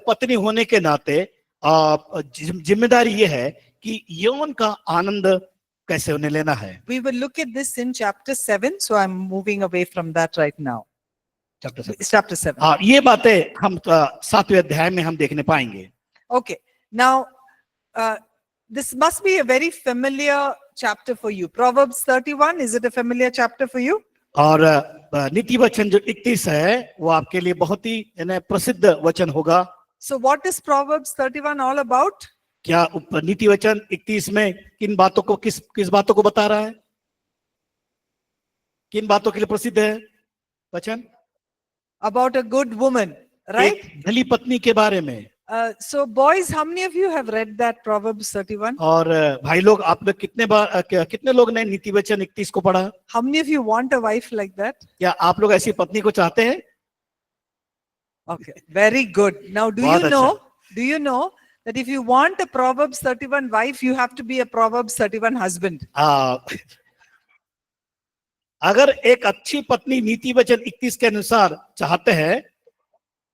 पत्नी होने के नाते जिम्मेदारी ये है कि यौन का आनंद कैसे उन्हें लेना है। We will look at this in chapter 7, so I'm moving away from that right now. Chapter 7। Chapter 7. हाँ, ये बातें हम 7वें अध्याय में हम देखने पाएंगे। Okay. Now, this must be a very familiar chapter for you. Proverbs 31, is it a familiar chapter for you? और नीति वचन जो 31 है वो आपके लिए बहुत ही प्रसिद्ध वचन होगा। So, what is Proverbs 31 all about? क्या नीति वचन 31 में किन बातों को किस बातों को बता रहा है? किन बातों के लिए प्रसिद्ध है वचन? About a good woman, right? एक भली पत्नी के बारे में। So, boys, how many of you have read that Proverbs 31? और भाई लोग, आप लोग कितने लोग ने नीति वचन 31 को पढ़ा? How many of you want a wife like that? क्या आप लोग ऐसी पत्नी को चाहते हैं? Okay, very good. Now, बहुत do you know that if you want a Proverbs 31 wife, you have to be a Proverbs 31 husband? अगर एक अच्छी पत्नी नीति वचन 31 के अनुसार चाहते हैं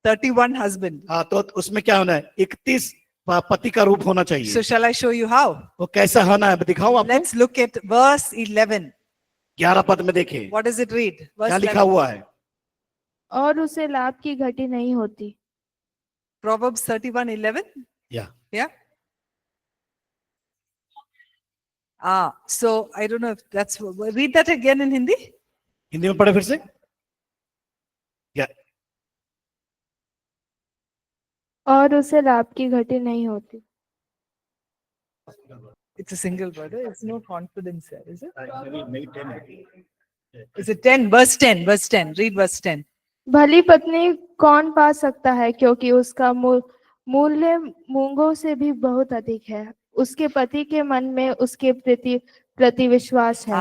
31 husband. तो उसमें क्या होना है? 31 पति का रूप होना चाहिए। So, shall I show you how? वो कैसा होना है दिखाओ आपको। Let's look at verse 11. 11 पद में देखें What does it read? Verse क्या लिखा 11. हुआ है। और उसे लाभ की घटी नहीं होती। Proverbs 31:11. या Yeah. So I don't know if that's, read that again in Hindi. Hindi में पढ़े फिर से। या और उसे लाभ की घटी नहीं होती। It's a single word. It's no confidence there, is it? Is it 10? Verse 10. Verse 10. Read verse 10. भली पत्नी कौन पा सकता है, क्योंकि उसका मूल्य मूंगों से भी बहुत अधिक है। उसके पति के मन में उसके प्रति विश्वास है।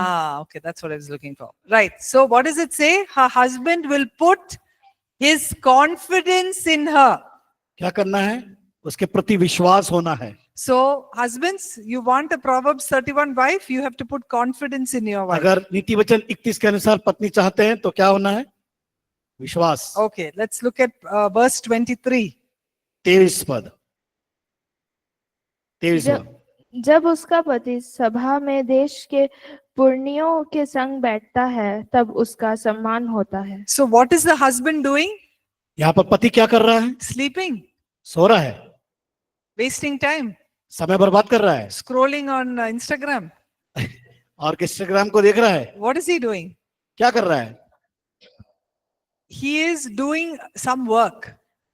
Okay, that's what I was looking for. Right. So what does it say? Her husband will put his confidence in her. क्या करना है? उसके प्रति विश्वास होना है। So husbands, you want a Proverbs 31 wife, you have to put confidence in your wife. अगर नीति वचन 31 के अनुसार पत्नी चाहते हैं तो क्या होना है? विश्वास। Okay, let's look at verse 23. 23 पद। 23 जब उसका पति सभा में देश के पुरनियों के संग बैठता है, तब उसका सम्मान होता है। So what is the husband doing? यहाँ पर पति क्या कर रहा है? Sleeping, सो रहा है, wasting time, समय बर्बाद कर रहा है scrolling on Instagram. और इंस्टाग्राम को देख रहा है। What is he doing? क्या कर रहा है? He is doing some work,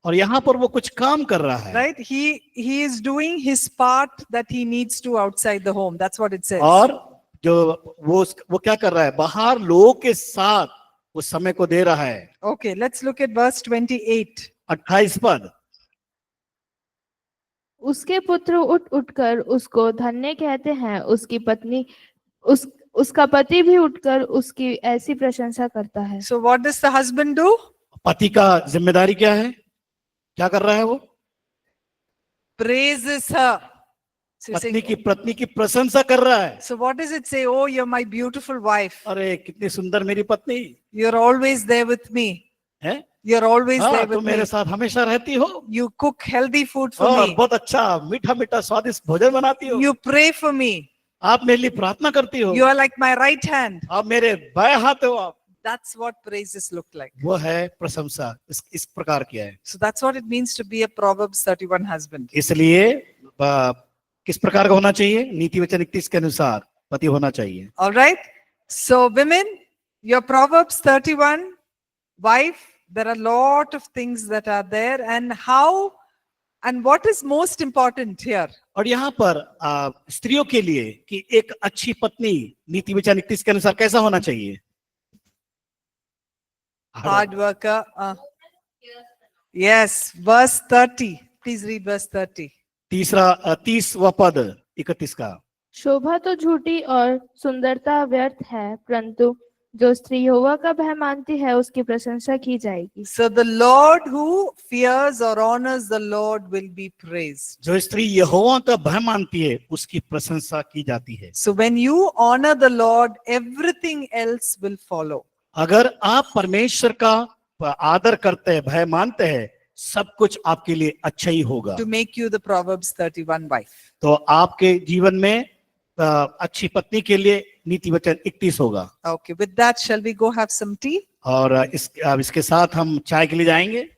और यहाँ पर वो कुछ काम कर रहा है। right? He is doing his part that he needs to outside the home. That's what it says. और जो वो क्या कर रहा है? बाहर लोगों के साथ वो समय को दे रहा है। Okay, let's look at verse 28. 28 पद। उसके पुत्र उठकर उसको धन्य कहते हैं। उसकी पत्नी उसका पति भी उठकर उसकी ऐसी प्रशंसा करता है। So what does the husband do? पति का जिम्मेदारी क्या है? क्या कर रहा है वो? Praises her. So, पत्नी की प्रशंसा कर रहा है। so what does it say? Oh, you're my beautiful wife. अरे कितनी सुंदर मेरी पत्नी You're always there with me. है। You're always there तो with मेरे me. साथ हमेशा रहती हो। You cook healthy food for और me. बहुत अच्छा मीठा मीठा स्वादिष्ट भोजन बनाती हो। You pray for me. आप मेरे लिए प्रार्थना करती हो। You are like my right hand. आप मेरे बाएं हाथ हो आप। That's what praises look like. वो है प्रशंसा। इस प्रकार की है। So that's what it means to be a Proverbs 31 husband. इसलिए किस प्रकार का होना चाहिए? नीति वचन 31 के अनुसार पति होना चाहिए। All right. So women, your Proverbs 31 wife, there are a lot of things that are there, and what is most important here? और यहाँ पर स्त्रियों के लिए कि एक अच्छी पत्नी नीति वचन 31 के अनुसार कैसा होना चाहिए? Hard worker. Yes, verse 30. Please read verse 30. 30वां पद 31 का। शोभा तो झूठी और सुंदरता व्यर्थ है, परंतु जो स्त्री यहोवा का भय मानती है उसकी प्रशंसा की जाएगी। So the Lord who fears or honors the Lord will be praised. जो स्त्री यहोवा का भय मानती है उसकी प्रशंसा की जाती है। So when you honor the Lord, everything else will follow. अगर आप परमेश्वर का आदर करते हैं, भय मानते हैं, सब कुछ आपके लिए अच्छा ही होगा। To make you the Proverbs 31 wife. तो आपके जीवन में अच्छी पत्नी के लिए नीति वचन 31 होगा। Okay, with that, shall we go have some tea? और अब इसके साथ हम चाय के लिए जाएंगे।